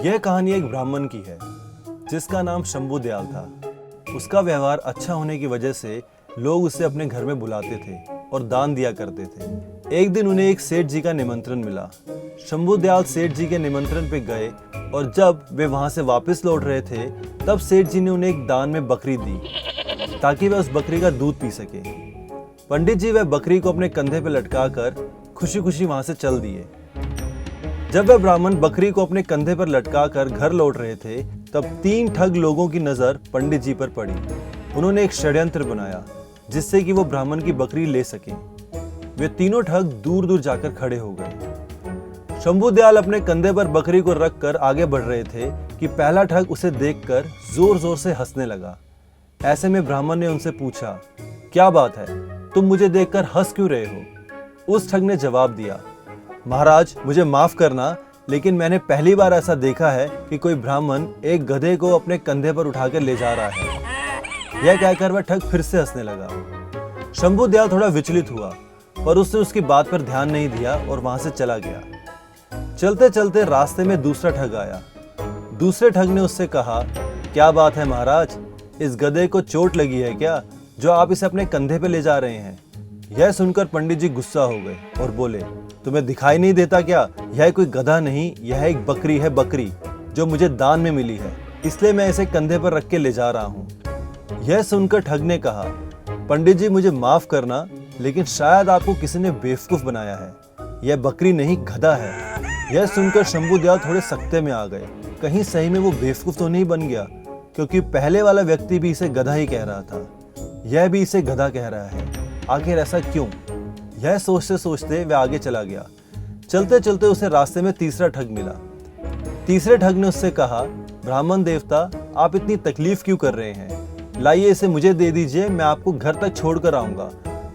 यह कहानी एक ब्राह्मण की है जिसका नाम शंभू दयाल था। उसका व्यवहार अच्छा होने की वजह से लोग उसे अपने घर में बुलाते थे और दान दिया करते थे। एक दिन उन्हें एक सेठ जी का निमंत्रण मिला। शंभू दयाल सेठ जी के निमंत्रण पे गए और जब वे वहां से वापस लौट रहे थे तब सेठ जी ने उन्हें एक दान में बकरी दी ताकि वह उस बकरी का दूध पी सके। पंडित जी वह बकरी को अपने कंधे पर लटकाकर खुशी खुशी वहां से चल दिए। जब वह ब्राह्मण बकरी को अपने कंधे पर लटकाकर घर लौट रहे थे तब 3 ठग लोगों की नजर पंडित जी पर पड़ी। उन्होंने एक षड्यंत्र बनाया जिससे कि वो ब्राह्मण की बकरी ले सके। वे तीनों ठग दूर दूर जाकर खड़े हो गए। शंभू दयाल अपने कंधे पर बकरी को रखकर आगे बढ़ रहे थे कि पहला ठग उसे देखकर जोर जोर से हंसने लगा। ऐसे में ब्राह्मण ने उनसे पूछा, क्या बात है, तुम मुझे देखकर हंस क्यों रहे हो? उस ठग ने जवाब दिया, महाराज मुझे माफ करना, लेकिन मैंने पहली बार ऐसा देखा है कि कोई ब्राह्मण एक गधे को अपने कंधे पर उठाकर ले जा रहा है। यह कहकर वह ठग फिर से हंसने लगा। शंभू दयाल थोड़ा विचलित हुआ पर उसने उसकी बात पर ध्यान नहीं दिया और वहां से चला गया। चलते चलते रास्ते में दूसरा ठग आया। दूसरे ठग ने उससे कहा, क्या बात है महाराज, इस गधे को चोट लगी है क्या जो आप इसे अपने कंधे पे ले जा रहे हैं? यह सुनकर पंडित जी गुस्सा हो गए और बोले, तुम्हें दिखाई नहीं देता क्या? यह कोई गधा नहीं, यह एक बकरी है, बकरी जो मुझे दान में मिली है, इसलिए मैं इसे कंधे पर रख के ले जा रहा हूँ। यह सुनकर ठग ने कहा, पंडित जी मुझे माफ करना, लेकिन शायद आपको किसी ने बेवकूफ बनाया है। यह बकरी नहीं गधा है। यह सुनकर शंभू दयाल थोड़े सख्ते में आ गए। कहीं सही में वो बेवकूफ तो नहीं बन गया, क्योंकि पहले वाला व्यक्ति भी इसे गधा ही कह रहा था, यह भी इसे गधा कह रहा है। आखिर ऐसा क्यों? यह सोचते सोचते वह आगे चला गया। चलते चलते उसे रास्ते में तीसरा ठग मिला। तीसरे ठग ने उससे कहा, ब्राह्मण देवता आप इतनी तकलीफ क्यों कर रहे हैं? लाइए इसे मुझे दे दीजिए, मैं आपको घर तक छोड़कर आऊंगा।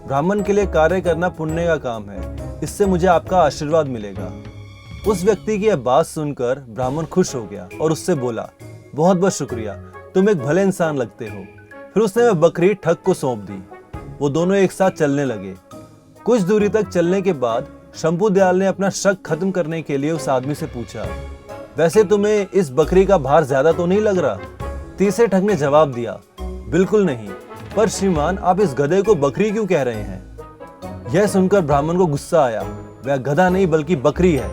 ब्राह्मण के लिए कार्य करना पुण्य का काम है, इससे मुझे आपका आशीर्वाद मिलेगा। उस व्यक्ति की यह बात सुनकर ब्राह्मण खुश हो गया और उससे बोला, बहुत बहुत शुक्रिया, तुम एक भले इंसान लगते हो। फिर उसने वह बकरी ठग को सौंप दी। वो दोनों एक साथ चलने लगे। कुछ दूरी तक चलने के बाद शंभू दयाल ने अपना शक खत्म करने के लिए उस आदमी से पूछा, वैसे तुम्हें इस बकरी का भार ज्यादा तो नहीं लग रहा? तीसरे ठग ने जवाब दिया, बिल्कुल नहीं, पर श्रीमान आप इस गधे को बकरी क्यों कह रहे हैं? यह सुनकर ब्राह्मण को गुस्सा आया। वह गधा नहीं बल्कि बकरी है।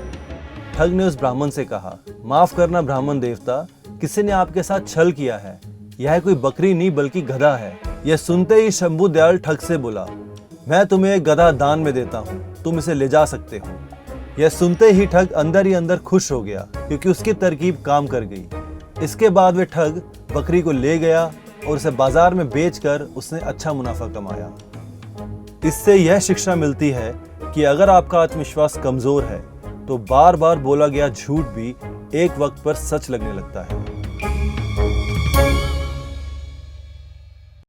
ठग ने उस ब्राह्मण से कहा, माफ करना ब्राह्मण देवता, किसी ने आपके साथ छल किया है। यह कोई बकरी नहीं बल्कि गधा है। यह सुनते ही शंभू दयाल ठग से बोला, मैं तुम्हें एक गधा दान में देता हूँ, तुम इसे ले जा सकते हो। यह सुनते ही ठग अंदर ही अंदर खुश हो गया क्योंकि उसकी तरकीब काम कर गई। इसके बाद वह ठग बकरी को ले गया और उसे बाजार में बेचकर उसने अच्छा मुनाफा कमाया। इससे यह शिक्षा मिलती है कि अगर आपका आत्मविश्वास कमजोर है तो बार बार बोला गया झूठ भी एक वक्त पर सच लगने लगता है।